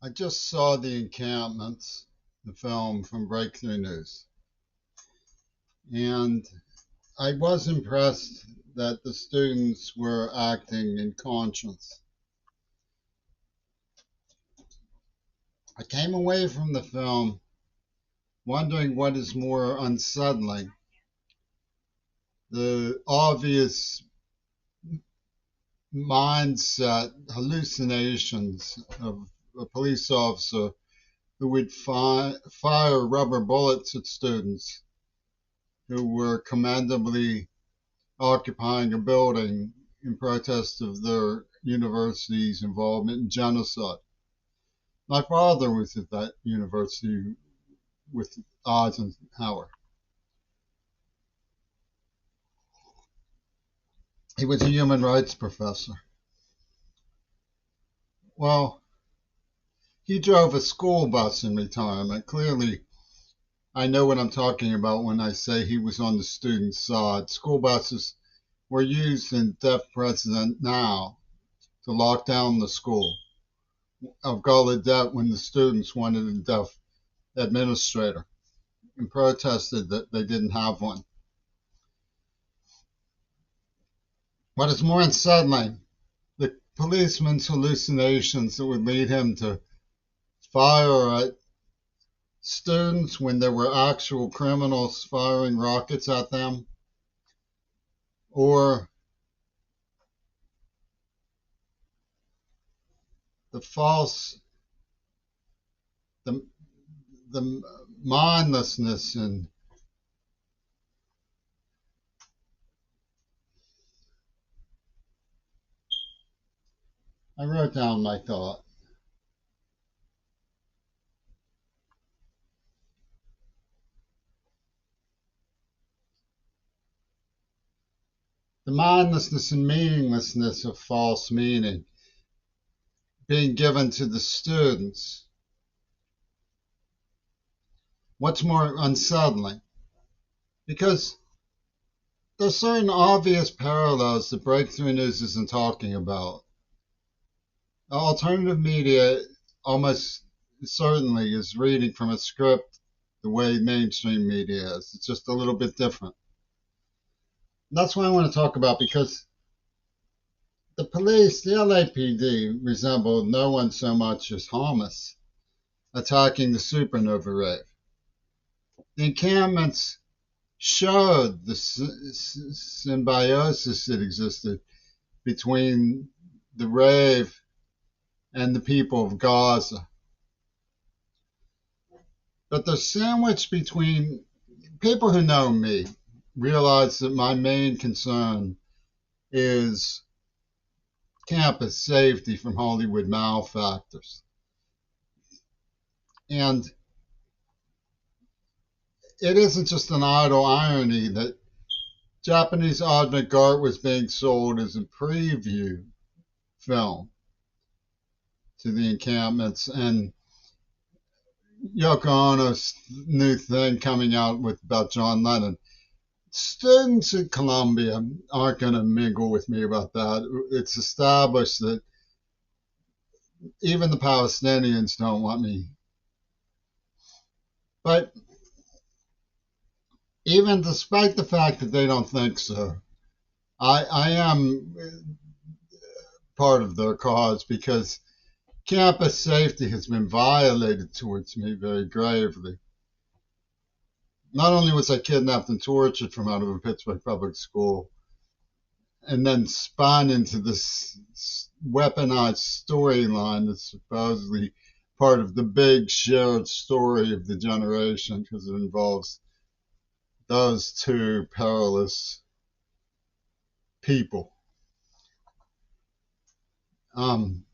I just saw The Encampments, the film from Breakthrough News, and I was impressed that the students were acting in conscience. I came away from the film wondering what is more unsettling, the obvious mindset hallucinations of a police officer who would fire rubber bullets at students who were commendably occupying a building in protest of their university's involvement in genocide. My father was at that university with Eisenhower. He was a human rights professor. Well, he drove a school bus in retirement. Clearly, I know what I'm talking about when I say he was on the student side. School buses were used in deaf precedent now to lock down the school of Gallaudet when the students wanted a deaf administrator and protested that they didn't have one. What is more unsettling, the policeman's hallucinations that would lead him to fire at students when there were actual criminals firing rockets at them, or the false, the, the mindlessness and I wrote down my thought. The mindlessness and meaninglessness of false meaning being given to the students. What's more unsettling? Because there's certain obvious parallels that Breakthrough News isn't talking about. Alternative media almost certainly is reading from a script the way mainstream media is. It's just a little bit different. And that's what I want to talk about because the police, the LAPD, resembled no one so much as Hamas attacking the supernova rave. The encampments showed the symbiosis that existed between the rave and the people of Gaza. But they're sandwiched between people who know me realize that my main concern is campus safety from Hollywood malefactors. And it isn't just an idle irony that Japanese avant-garde was being sold as a preview film to the encampments, and Yoko Ono's new thing coming out with about John Lennon. Students at Columbia aren't going to mingle with me about that. It's established that even the Palestinians don't want me. But even despite the fact that they don't think so, I am part of their cause because campus safety has been violated towards me very gravely. Not only was I kidnapped and tortured from out of a Pittsburgh public school, and then spun into this weaponized storyline that's supposedly part of the big shared story of the generation because it involves those two perilous people. Um,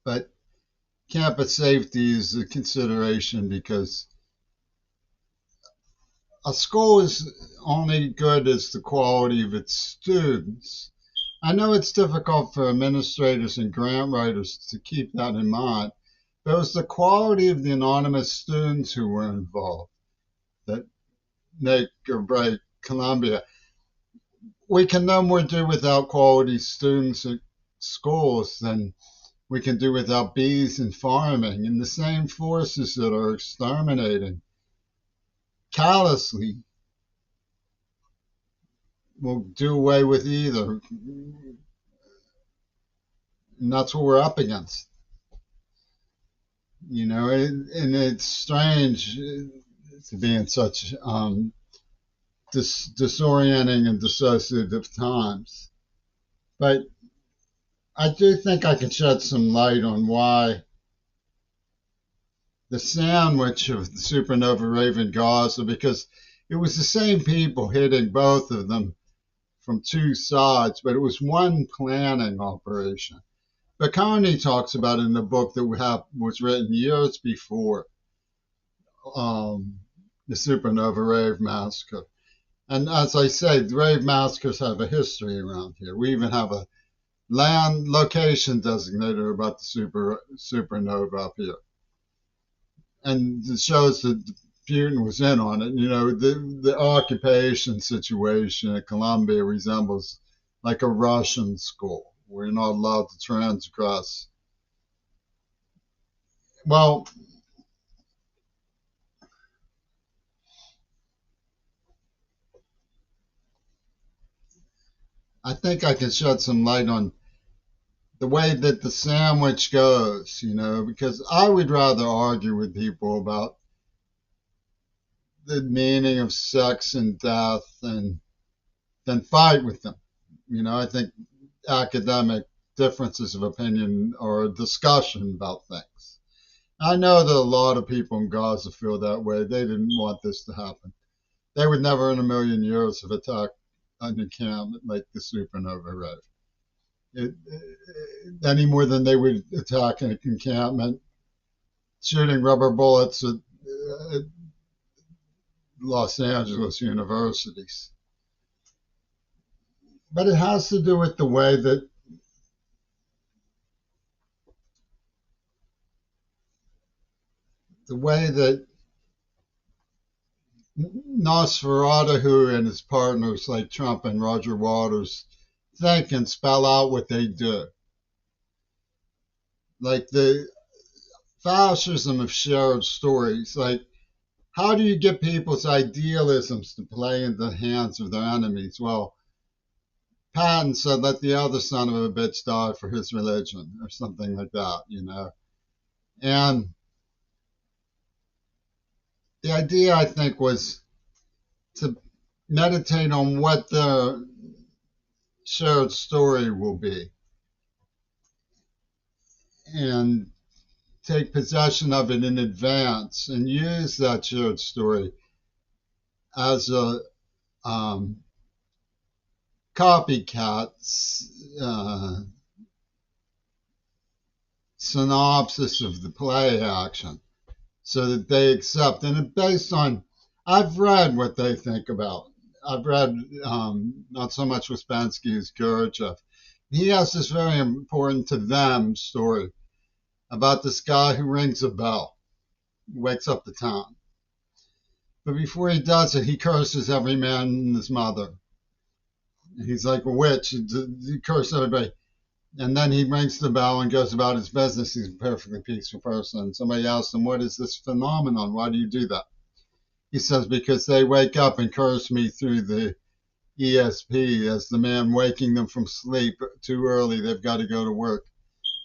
but campus safety is a consideration because a school is only good as the quality of its students. I know it's difficult for administrators and grant writers to keep that in mind, but it was the quality of the anonymous students who were involved that make or break Columbia. we can no more do without quality students at schools than we can do without bees and farming, and the same forces that are exterminating callously will do away with either. And that's what we're up against. And it's strange to be in such disorienting and dissociative times. But I do think I can shed some light on why the sandwich of the supernova Raven Gaza, because it was the same people hitting both of them from two sides, but it was one planning operation. Bacani talks about it in the book that was written years before the supernova rave massacre. And as I say, the rave massacres have a history around here. We even have a land location designator about the supernova up here. And it shows that Putin was in on it. The occupation situation at Columbia resembles like a Russian school. We're not allowed to transgress. Well, I think I can shed some light on the way that the sandwich goes, because I would rather argue with people about the meaning of sex and death than fight with them. I think academic differences of opinion or discussion about things. I know that a lot of people in Gaza feel that way. They didn't want this to happen. They would never in a million years have attacked an encampment like the supernova rave. Any more than they would attack an encampment shooting rubber bullets at Los Angeles universities. But it has to do with the way that Nosferatu and his partners like Trump and Roger Waters think and spell out what they do. Like the fascism of shared stories. Like, how do you get people's idealisms to play in the hands of their enemies? Well, Patton said, let the other son of a bitch die for his religion, or something like that, And the idea, I think, was to meditate on what the shared story will be and take possession of it in advance and use that shared story as a copycat synopsis of the play action so that they accept. And it's based on, I've read what they think about. I've read not so much Ouspensky as Gurdjieff. He has this very important to them story about this guy who rings a bell, wakes up the town. But before he does it, he curses every man and his mother. He's like a witch. He curses everybody. And then he rings the bell and goes about his business. He's a perfectly peaceful person. Somebody asks him, what is this phenomenon? Why do you do that? He says, because they wake up and curse me through the ESP as the man waking them from sleep too early. They've got to go to work.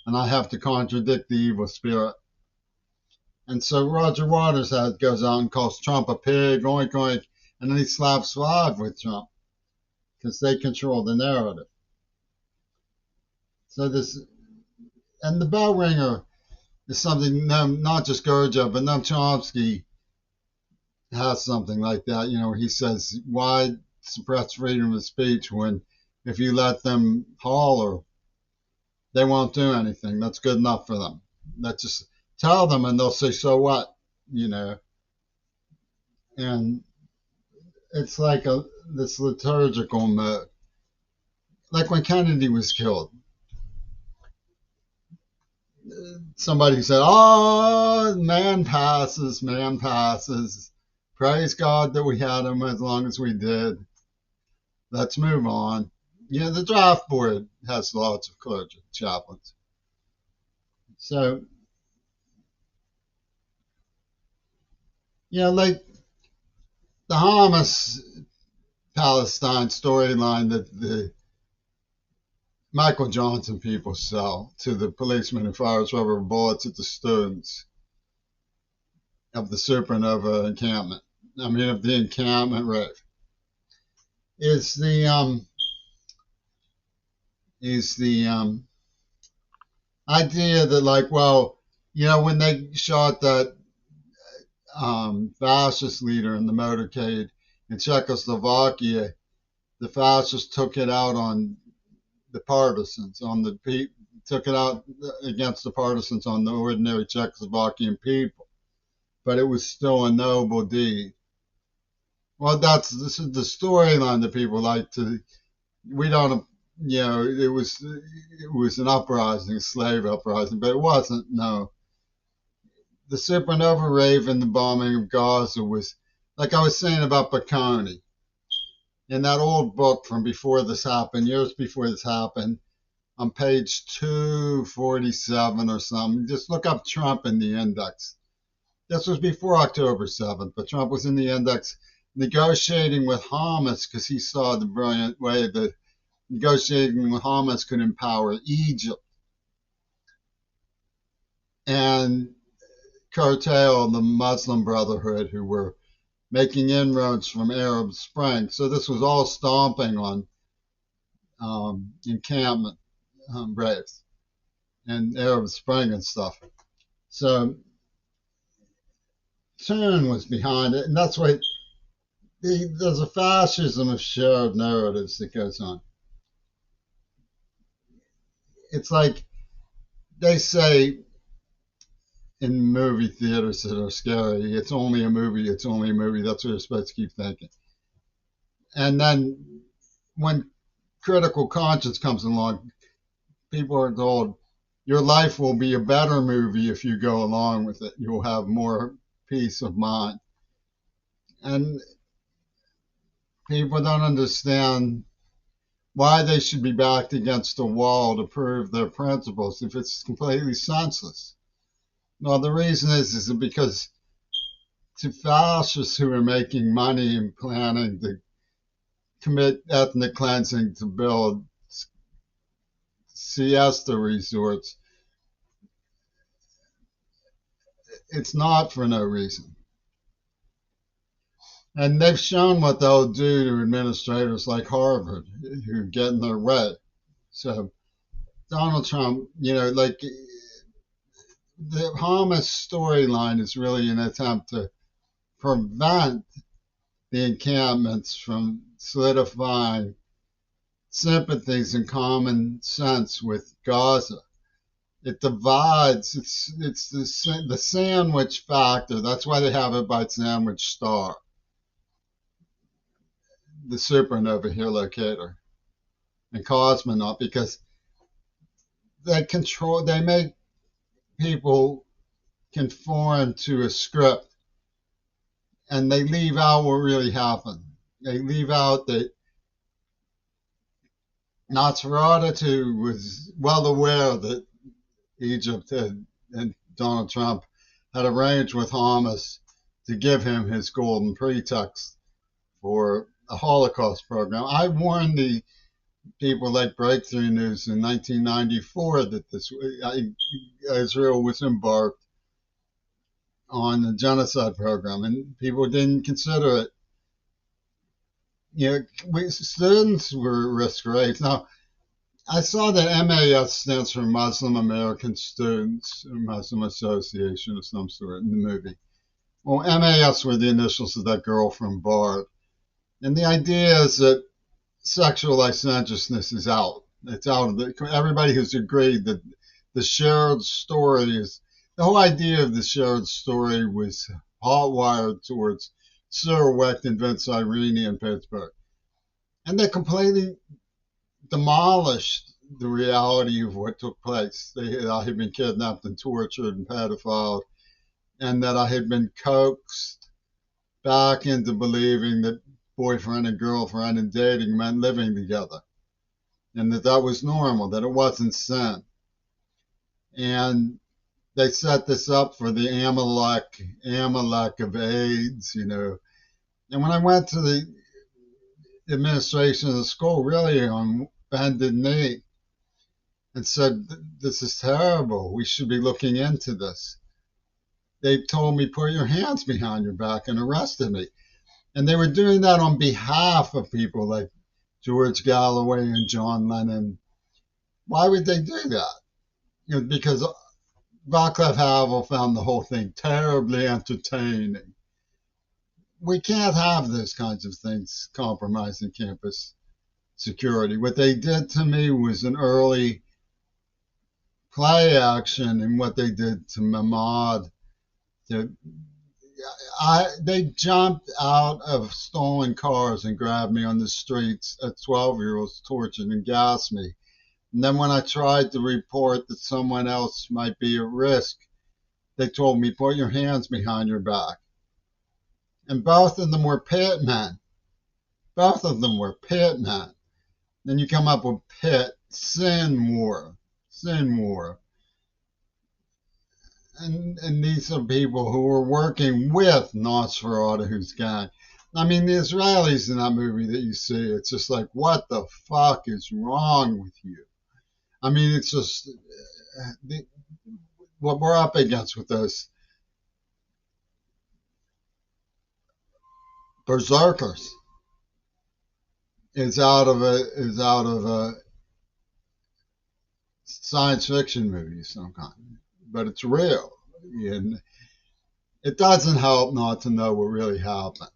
And I have to contradict the evil spirit. And so Roger Waters goes out and calls Trump a pig, oink, oink, and then he slaps five with Trump because they control the narrative. So and the bell ringer is something, not just Gurdjieff, but Noam Chomsky has something like that, where he says, why suppress freedom of speech when if you let them holler, they won't do anything. That's good enough for them. That's just tell them and they'll say, so what? And it's like this liturgical mode. Like when Kennedy was killed. Somebody said, oh, man passes. Praise God that we had him as long as we did. Let's move on. Yeah, the draft board has lots of clergy, chaplains. So, like the Hamas Palestine storyline that the Michael Johnson people sell to the policeman who fires rubber bullets at the students of the Supernova encampment. I mean, of the encampment rave, is the idea that, like, well, when they shot that fascist leader in the motorcade in Czechoslovakia, the fascists took it out on the partisans, took it out against the partisans on the ordinary Czechoslovakian people, but it was still a noble deed. Well, this is the storyline that people like to. We don't, it was an uprising, a slave uprising, but it wasn't. No, the supernova rave and the bombing of Gaza was, like I was saying about Bocconi, in that old book from before this happened, years before this happened, on page 247 or something. Just look up Trump in the index. This was before October 7th, but Trump was in the index negotiating with Hamas because he saw the brilliant way that negotiating with Hamas could empower Egypt and curtail the Muslim Brotherhood, who were making inroads from Arab Spring. So this was all stomping on encampment braves and Arab Spring and stuff. So Turn was behind it, and that's why there's a fascism of shared narratives that goes on. It's like they say in movie theaters that are scary, it's only a movie, it's only a movie. That's what you're supposed to keep thinking. And then when critical conscience comes along, people are told your life will be a better movie if you go along with it. You'll have more peace of mind. And people don't understand why they should be backed against a wall to prove their principles if it's completely senseless. Well, the reason is because to fascists who are making money and planning to commit ethnic cleansing to build siesta resorts, it's not for no reason. And they've shown what they'll do to administrators like Harvard who get in their way. So Donald Trump, like the Hamas storyline is really an attempt to prevent the encampments from solidifying sympathies and common sense with Gaza. It divides. It's the sandwich factor. That's why they have it by sandwich star, the supernova here locator, and cosmonaut, because they make people conform to a script, and they leave out what really happened. They leave out that Nosferatu was well aware that Egypt and Donald Trump had arranged with Hamas to give him his golden pretext for a Holocaust program. I warned the people like Breakthrough News in 1994 that Israel was embarked on a genocide program, and people didn't consider it. Students were risk raised. Now, I saw that MAS stands for Muslim American Students, or Muslim Association of some sort in the movie. Well, MAS were the initials of that girl from Bard. And the idea is that sexual licentiousness is out. It's out of everybody who's agreed that the shared story is, the whole idea of the shared story was hot-wired towards Cyril Wecht and Vince Irene in Pittsburgh. And they completely demolished the reality of what took place. I had been kidnapped and tortured and pedophiled, and that I had been coaxed back into believing that boyfriend and girlfriend and dating meant living together, and that was normal, that it wasn't sin. And they set this up for the Amalek of AIDS, you know. And when I went to the administration of the school, really on bended knee, and said, "This is terrible. We should be looking into this." They told me, "Put your hands behind your back," and arrested me. And they were doing that on behalf of people like George Galloway and John Lennon. Why would they do that? You know, because Václav Havel found the whole thing terribly entertaining. We can't have those kinds of things compromising campus security. What they did to me was an early play action in what they did to Mahmoud. They jumped out of stolen cars and grabbed me on the streets at 12-year-olds, tortured and gassed me. And then when I tried to report that someone else might be at risk, they told me, "Put your hands behind your back." And both of them were pitmen. Both of them were pitmen. Then you come up with pit, sin war, sin war. And these are people who were working with Nosferatu's gang. I mean, the Israelis in that movie that you see, it's just like, what the fuck is wrong with you? I mean, it's just what we're up against with those berserkers is out of a science fiction movie of some kind, but it's real, and it doesn't help not to know what really happened.